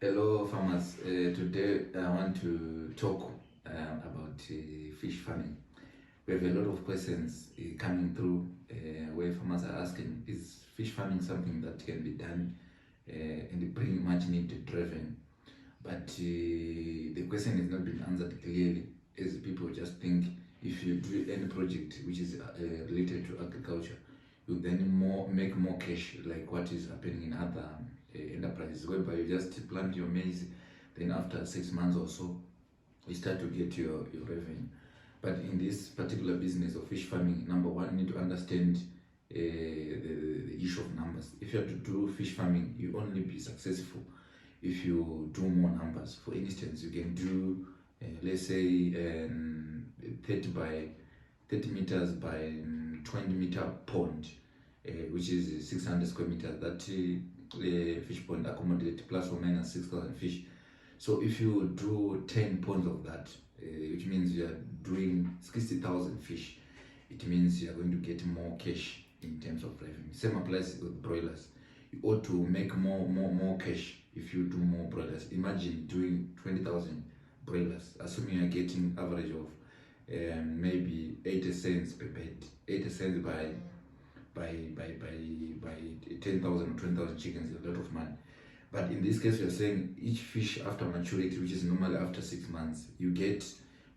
Hello farmers, today I want to talk about fish farming. We have a lot of questions coming through where farmers are asking, is fish farming something that can be done and bring much needed revenue? But the question has not been answered clearly, as people just think if you do any project which is related to agriculture, you then make more cash, like what is happening in other enterprises, whereby you just plant your maize, then after 6 months or so, you start to get your revenue. But in this particular business of fish farming, number one, you need to understand the issue of numbers. If you have to do fish farming, you only be successful if you do more numbers. For instance, you can do, let's say, 30 meters by 20 meter pond, which is 600 square meters. That fish pond accommodate plus or minus 6,000 fish. So if you do 10 ponds of that, which means you are doing 60,000 fish, it means you are going to get more cash in terms of revenue. Same applies with broilers. You ought to make more cash if you do more broilers. Imagine doing 20,000 broilers, assuming you're getting average of maybe 80 cents per bed. 80 cents by 10,000 or 20,000 chickens is a lot of money. But in this case, we are saying each fish after maturity, which is normally after 6 months, you get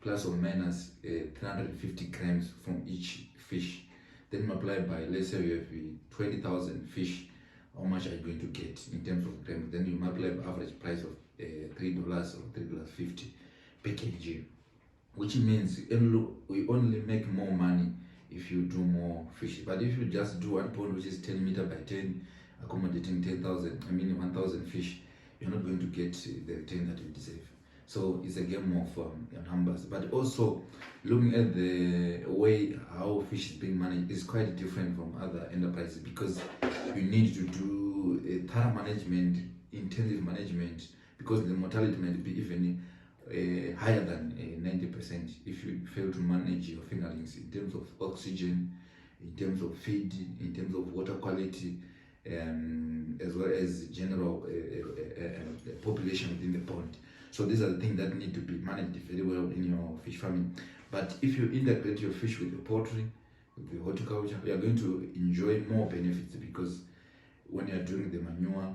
plus or minus 350 grams from each fish. Then multiply by, let's say you have 20,000 fish, how much are you going to get in terms of grams? Then you multiply by average price of $3 or $3.50 per kg, which means we only make more money if you do more fish. But if you just do one pond which is 10 meter by 10, accommodating 1,000 fish, you're not going to get the return that you deserve. So it's a game of numbers. But also looking at the way how fish is being managed is quite different from other enterprises, because you need to do a thorough management, intensive management, because the mortality might be even higher than 90% if you fail to manage your fingerlings in terms of oxygen, in terms of feed, in terms of water quality, as well as general population within the pond. So these are the things that need to be managed very well in your fish farming. But if you integrate your fish with the poultry, with the horticulture, you are going to enjoy more benefits, because when you are doing the manure,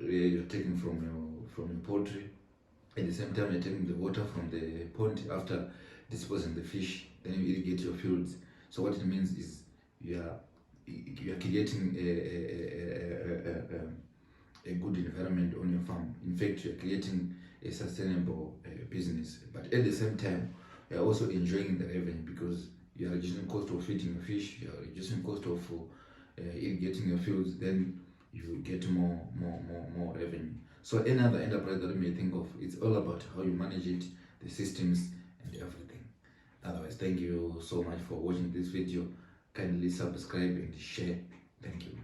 you're taking from your poultry. At the same time, you're taking the water from the pond after disposing the fish, then you irrigate your fields. So what it means is you are creating a good environment on your farm. In fact, you are creating a sustainable business. But at the same time, you are also enjoying the revenue, because you are reducing cost of feeding your fish, you are reducing cost of irrigating your fields. Then you get more revenue. So any other enterprise that you may think of, it's all about how you manage it, the systems and everything. Otherwise, thank you so much for watching this video. Kindly subscribe and share. Thank you.